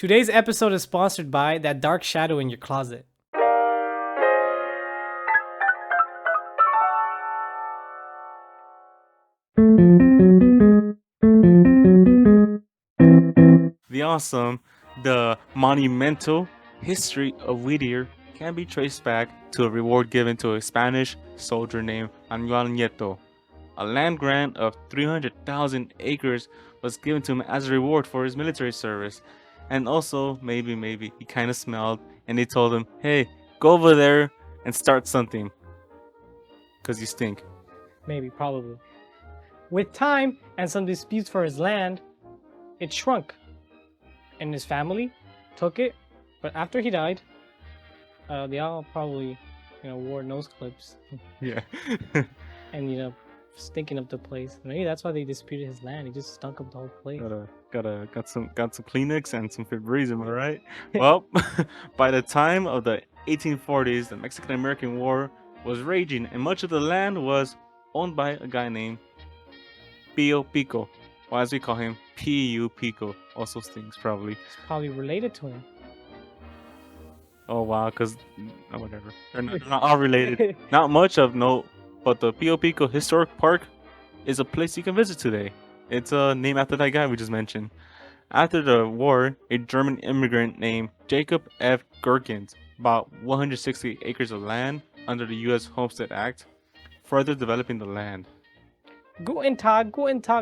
Today's episode is sponsored by that dark shadow in your closet. The awesome, the monumental history of Whittier can be traced back to a reward given to a Spanish soldier named Manuel Nieto. A land grant of 300,000 acres was given to him as a reward for his military service. And also, maybe, he kind of smelled and they told him, hey, go over there and start something. Because you stink. Maybe, probably. With time and some disputes for his land, it shrunk. And his family took it, but after he died, they all probably, wore nose clips Yeah. and, stinking up the place. Maybe that's why they disputed his land. He just stunk up the whole place. got some Kleenex and some Febreze, am I right? Well, by the time of the 1840s, the Mexican-American War was raging, and much of the land was owned by a guy named Pio Pico, or as we call him, P.U. Pico. Also stings, probably. It's probably related to him. Oh wow, because whatever. They're not all related. Not much of note, but the Pio Pico Historic Park is a place you can visit today. It's named after that guy we just mentioned. After the war, a German immigrant named Jacob F. Gherkins bought 160 acres of land under the U.S. Homestead Act, further developing the land. Guten Tag,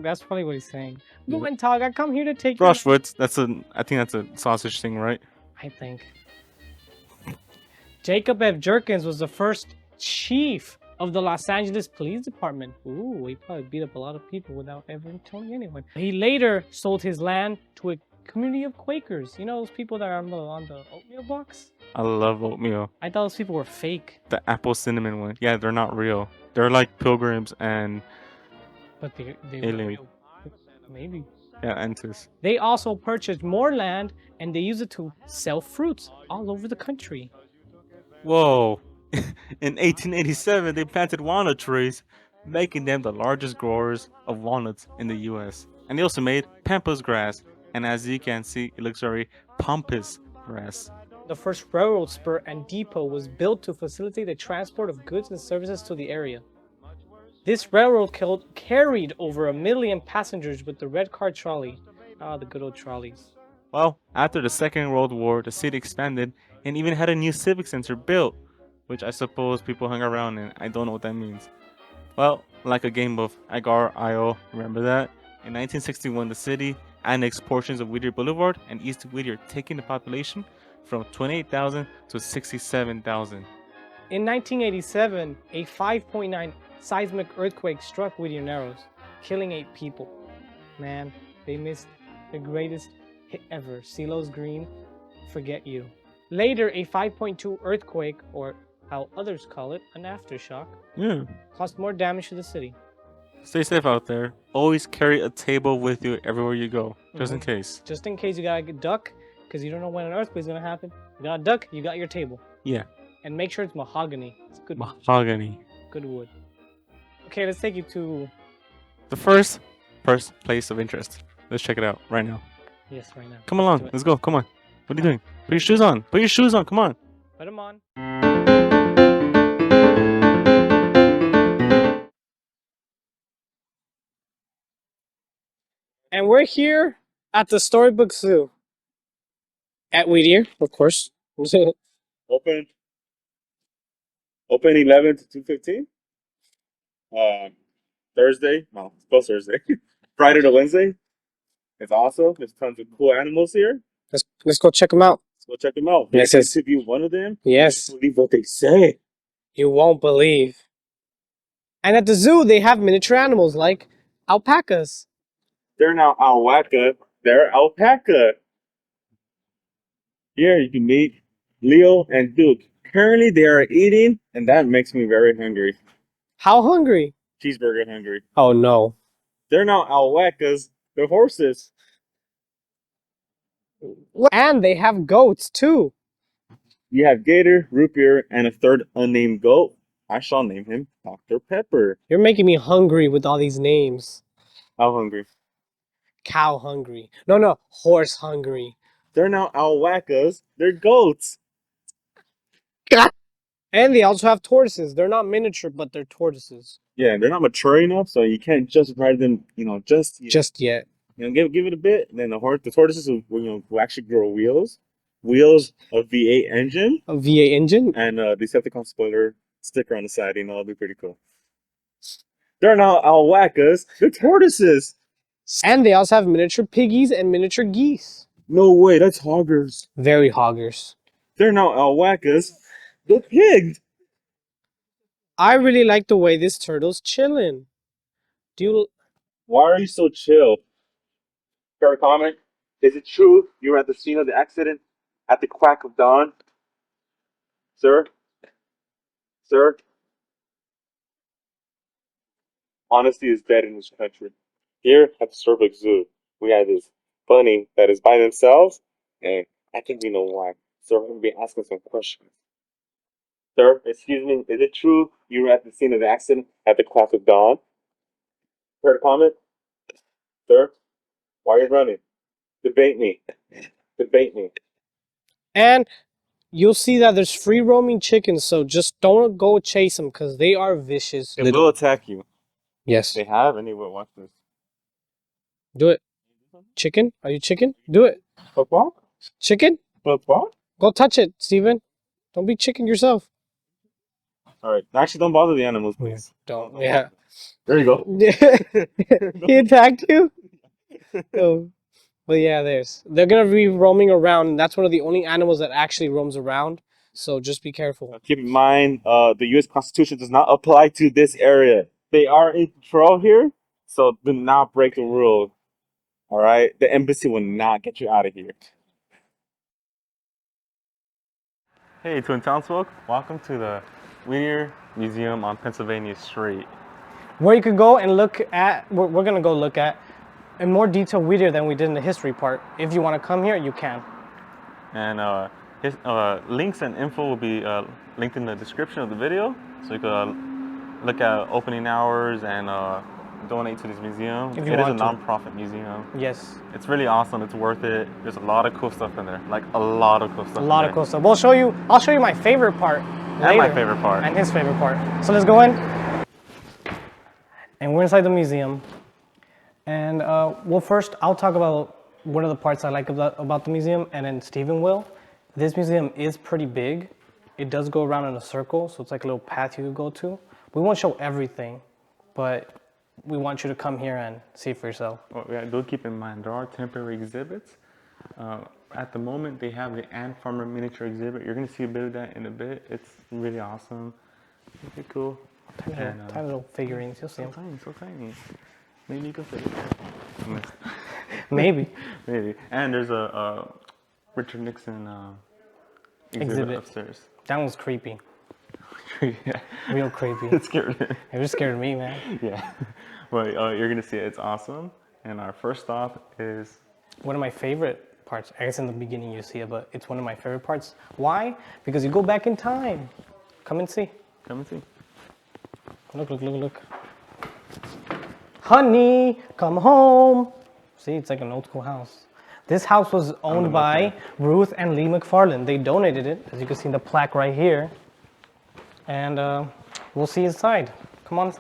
that's probably what he's saying. Guten Tag, I come here to take your... Brushwoods, I think that's a sausage thing, right? I think. Jacob F. Jerkins was the first chief of the Los Angeles Police Department. Ooh, he probably beat up a lot of people without ever telling anyone. He later sold his land to a community of Quakers. You know those people that are on the oatmeal box? I love oatmeal. I thought those people were fake. The apple cinnamon one. Yeah, they're not real. They're like pilgrims and... But they alien. real. Maybe. Yeah, Entis. They also purchased more land and they used it to sell fruits all over the country. Whoa. In 1887, they planted walnut trees, making them the largest growers of walnuts in the US. And they also made pampas grass, and as you can see, it looks very pompous grass. The first railroad spur and depot was built to facilitate the transport of goods and services to the area. This railroad carried over 1 million passengers with the red car trolley. Ah, the good old trolleys. Well, after the Second World War, the city expanded and even had a new civic center built, which I suppose people hung around in. I don't know what that means. Well, like a game of Agar-io, remember that? In 1961, the city annexed portions of Whittier Boulevard and East Whittier, taking the population from 28,000 to 67,000. In 1987, a 5.9 seismic earthquake struck Whittier Narrows, killing 8 people. Man, they missed the greatest hit ever. CeeLo's Green, Forget You. Later, a 5.2 earthquake, or how others call it, an aftershock, caused more damage to the city. Stay safe out there. Always carry a table with you everywhere you go, just in case. Just in case you gotta duck, because you don't know when an earthquake's gonna happen. You gotta duck, you got your table. Yeah. And make sure it's mahogany. It's good. Mahogany. Good wood. Okay, let's take you to the first place of interest. Let's check it out right now. Yes, right now. Come along. Let's go. Come on. What are you doing? Put your shoes on. Put your shoes on. Come on. Put them on. And we're here at the Storybook Zoo. At Whittier, of course. Open 11 to 2:15. Thursday. Well, it's post Thursday. Friday to Wednesday. It's awesome. There's tons of cool animals here. Let's go check them out. Let's go check them out. Yes, yes. To be one of them. Yes. Believe what they say. You won't believe. And at the zoo, they have miniature animals like alpacas. They're not alpaca. They're alpaca. Here you can meet Leo and Duke. Currently, they are eating, and that makes me very hungry. How hungry? Cheeseburger hungry. Oh, no. They're not alpacas. They're horses. And they have goats, too. You have Gator, Root Beer, and a third unnamed goat. I shall name him Dr. Pepper. You're making me hungry with all these names. How hungry? Cow hungry. No, horse hungry. They're now alpacas. They're goats. And they also have tortoises. They're not miniature, but they're tortoises. Yeah, they're not mature enough, so you can't just ride them. Just yet. Just yet. Give it a bit. And then the tortoises will actually grow wheels, a V8 engine, A V8 engine. and Decepticon spoiler sticker on the side. It'll be pretty cool. They're not alpacas. They're tortoises. And they also have miniature piggies and miniature geese. No way, that's hoggers. Very hoggers. They're not alpacas. They're pigs. I really like the way this turtle's chilling. Do you? Why are you so chill? Fair comment. Is it true you were at the scene of the accident at the crack of dawn? Sir? Sir? Honesty is dead in this country. Here at the Cervix Zoo, we have this bunny that is by themselves, and I think we know why. So we're going to be asking some questions. Sir, excuse me, is it true you were at the scene of the accident at the crack of dawn? Heard a comment? Sir? Why are you running? Debate me. Debate me. And you'll see that there's free roaming chickens, so just don't go chase them because they are vicious. They will attack you. Yes. They have, and they will. Watch this. Do it. Chicken? Are you chicken? Do it. Football? Chicken? Football? Go touch it, Steven. Don't be chicken yourself. All right. Actually, don't bother the animals, please. Don't. Yeah. There you go. He attacked you? Oh. But yeah, they're gonna be roaming around, and that's one of the only animals that actually roams around. So just be careful. Keep in mind, the U.S. Constitution does not apply to this area. They are in control here, so do not break the rule. All right, the embassy will not get you out of here. Hey, Twin Townsfolk, welcome to the Whittier Museum on Pennsylvania Street. Where you could go and look at, we're gonna go look at in more detail Whittier than we did in the history part. If you want to come here, you can. And his links and info will be linked in the description of the video, so you can look at opening hours and donate to this museum. It is a non-profit museum. Yes. It's really awesome. It's worth it. There's a lot of cool stuff in there. Like a lot of cool stuff. A lot of cool stuff. I'll show you my favorite part later. And my favorite part. And his favorite part. So let's go in. And we're inside the museum. And well, first I'll talk about one of the parts I like about the museum, and then Steven will. This museum is pretty big. It does go around in a circle, so it's like a little path you could go to. We won't show everything, but we want you to come here and see for yourself. Well, yeah, do keep in mind, there are temporary exhibits. At the moment, they have the Ant Farmer miniature exhibit. You're going to see a bit of that in a bit. It's really awesome. Pretty cool. Tiny little figurines, you'll see them. So tiny. Maybe you can fit it. Maybe. Maybe. And there's a Richard Nixon exhibit upstairs. That one's creepy. Yeah. Real creepy. It scared me. It just scared me, man. Yeah. Well, you're going to see it. It's awesome. And our first stop is... One of my favorite parts. I guess in the beginning you see it, but it's one of my favorite parts. Why? Because you go back in time. Come and see. Come and see. Look. Honey, come home. See, it's like an old school house. This house was owned by Ruth and Lee McFarland. They donated it, as you can see in the plaque right here. And we'll see inside. Come on.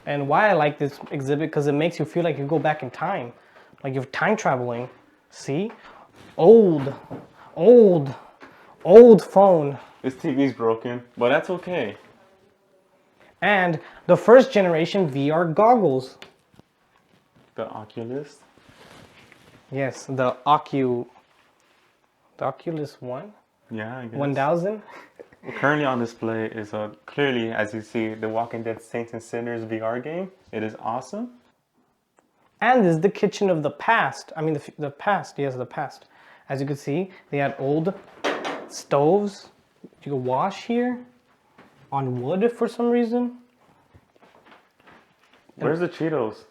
And why I like this exhibit, because it makes you feel like you go back in time. Like you're time traveling. See? Old phone. This TV's broken, but that's okay. And the first generation VR goggles. The Oculus? Yes, the Oculus One? Yeah, I guess. 1000? Currently on display is clearly, as you see, the Walking Dead Saints and Sinners VR game. It is awesome. And this is the kitchen of the past. I mean, the past. Yes, the past. As you can see, they had old stoves. You could wash here on wood for some reason. Where's the Cheetos?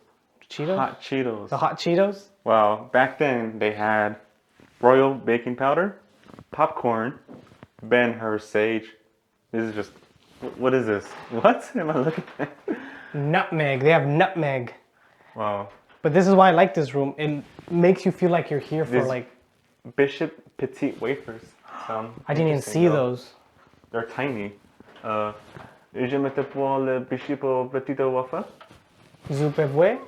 Cheetos? Hot Cheetos. The hot Cheetos? Well, back then they had royal baking powder, popcorn, Ben-Hur sage. This is just, what is this? What am I looking at? Nutmeg. They have nutmeg. Wow. But this is why I like this room. It makes you feel like you're here for These like... Bishop Petite wafers. I didn't even see those. They're tiny. Je mettais pour le Bishop Petite wafer. Zupevwe?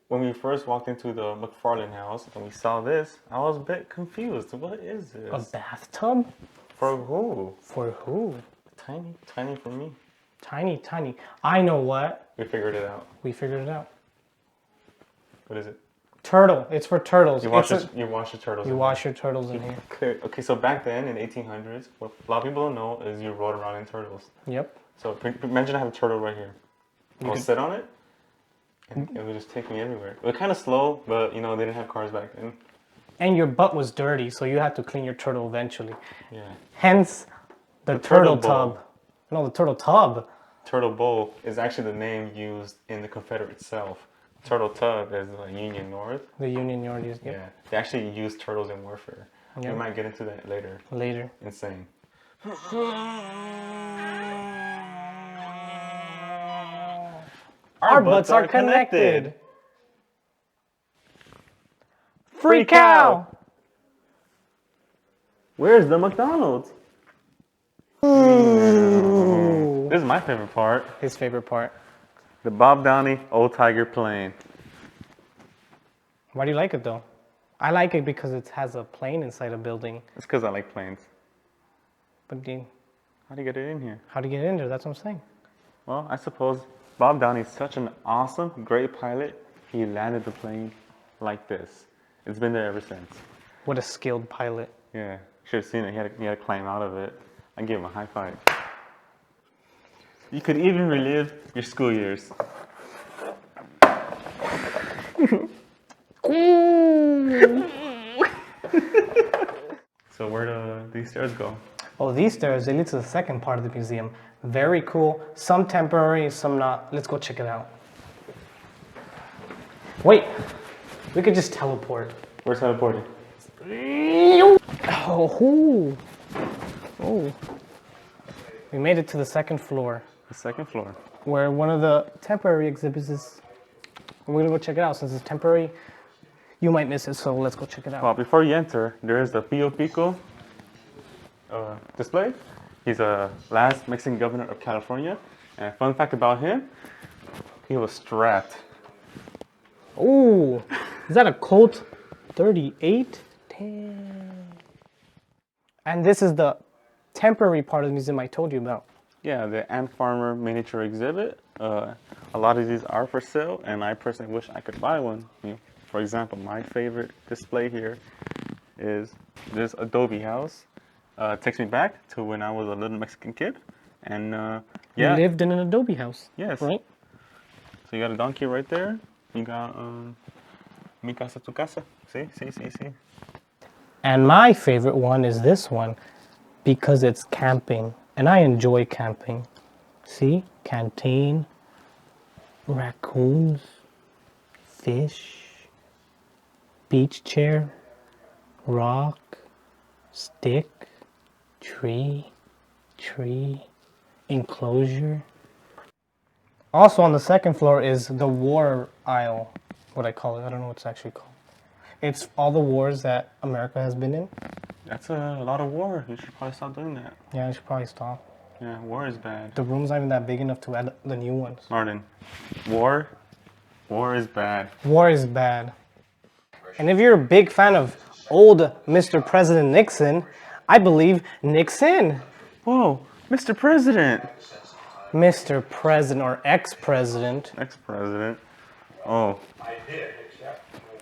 When we first walked into the McFarlane house and we saw this, I was a bit confused. What is this? A bathtub? For who? For who? Tiny, tiny for me. Tiny, tiny. I know what. We figured it out. We figured it out. What is it? Turtle. It's for turtles. You wash your turtles. You wash your turtles in here. Okay, so back then in 1800s, what a lot of people don't know is you rode around in turtles. Yep. So imagine I have a turtle right here. I'll sit on it, and it would just take me everywhere. It was kind of slow, but you know they didn't have cars back then. And your butt was dirty, so you had to clean your turtle eventually. Yeah. Hence, the turtle tub. No, the turtle tub. Turtle bowl is actually the name used in the Confederate South. Turtle tub is Union North. The Union North, yep. Yeah. They actually used turtles in warfare. Yep. We might get into that later. Later. Insane. Our butts are connected. Free cow. Where's the McDonald's? This is my favorite part. His favorite part. The Bob Downey Old Tiger plane. Why do you like it though? I like it because it has a plane inside a building. It's because I like planes. But how do you get it in here? How do you get in there? That's what I'm saying. Well, I suppose Bob Downey is such an awesome, great pilot. He landed the plane like this. It's been there ever since. What a skilled pilot. Yeah, should have seen it. He had to climb out of it. I give him a high five. You could even relive your school years. So where do these stairs go? Oh, these stairs, they lead to the second part of the museum. Very cool. Some temporary, some not. Let's go check it out. Wait, we could just teleport. Where's teleporting? Oh, oh. We made it to the second floor. The second floor. Where one of the temporary exhibits is. We're gonna go check it out. Since it's temporary, you might miss it, so let's go check it out. Well, before you enter, there is the Pio Pico display. He's the last Mexican governor of California. And fun fact about him, he was strapped. Oh, is that a Colt 38? Damn. And this is the temporary part of the museum I told you about. Yeah, the ant farmer miniature exhibit. A lot of these are for sale, and I personally wish I could buy one. You know, for example, my favorite display here is this adobe house. Takes me back to when I was a little Mexican kid, and yeah. You lived in an adobe house. Yes. Right. So you got a donkey right there. You got mi casa tu casa. See. And my favorite one is this one because it's camping, and I enjoy camping. See, canteen, raccoons, fish, beach chair, rock, stick, tree, enclosure. Also on the second floor is the war aisle, what I call it. I don't know what it's actually called. It's all the wars that America has been in. That's a lot of war. You should probably stop doing that. Yeah, I should probably stop. Yeah, war is bad. The room's not even that big enough to add the new ones. Martin, war is bad. War is bad. And if you're a big fan of old Mr. President Nixon, I believe Nixon. Whoa, Mr. President. Mr. President or ex-president. Ex-president. Oh.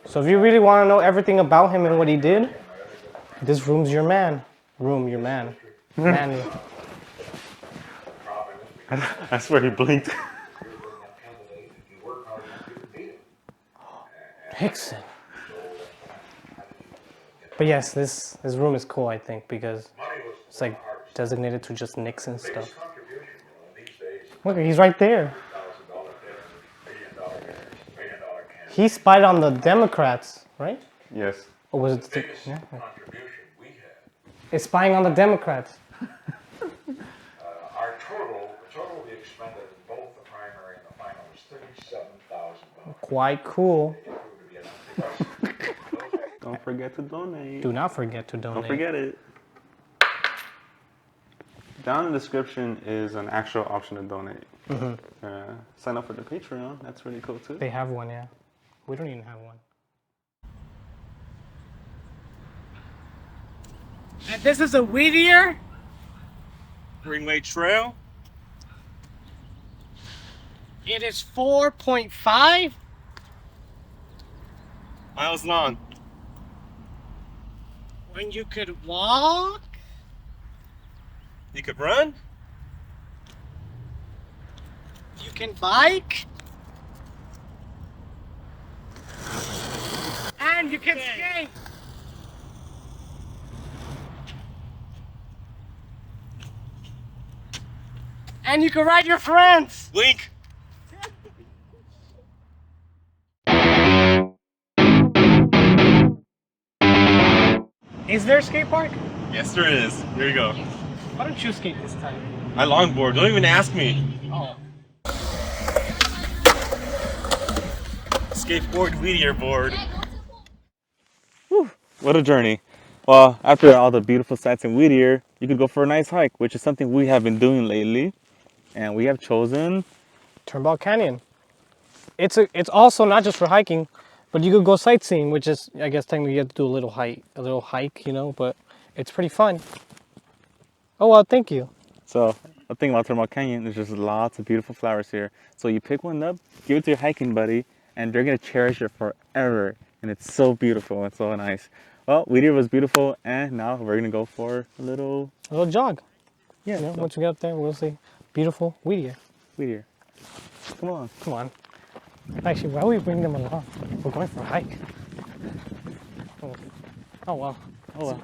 So if you really want to know everything about him and what he did, this room's your man. Room, your man. Man. I swear he blinked. Nixon. But yes, this room is cool, I think, because it's like designated to just Nixon stuff. Look, he's right there. He spied on the Democrats, right? Yes. Or was it the... Yeah. It's spying on the Democrats. The total we expended in both the primary and the final was $37,000. Quite cool. Don't forget to donate. Do not forget to donate. Don't forget it. Down in the description is an actual option to donate. Sign up for the Patreon. That's really cool too. They have one, yeah. We don't even have one. And this is a Whittier Greenway Trail. It is 4.5 miles long. when you could walk. You could run. You can bike. And you can skate. And you can ride your friends. Wink. Is there a skate park? Yes, there is. Here you go. Why don't you skate this time? I longboard. Don't even ask me. Oh. Skateboard, Whittier board. Whew, what a journey. Well, after all the beautiful sights in Whittier, you could go for a nice hike, which is something we have been doing lately. And we have chosen Turnbull Canyon. It's also not just for hiking, but you could go sightseeing, which is, I guess technically you have to do a little hike, you know, but it's pretty fun. Oh, well, thank you. So the thing about Turnbull Canyon, there's just lots of beautiful flowers here. So you pick one up, give it to your hiking buddy, and they're gonna cherish it forever. And it's so beautiful and so nice. Well, Whittier was beautiful, and now we're gonna go for a little jog. Yeah. You know, So, once we get up there, we'll see beautiful Whittier. Whittier. Come on. Come on. Actually, why would we bring them along? We're going for a hike. Oh well. Oh well.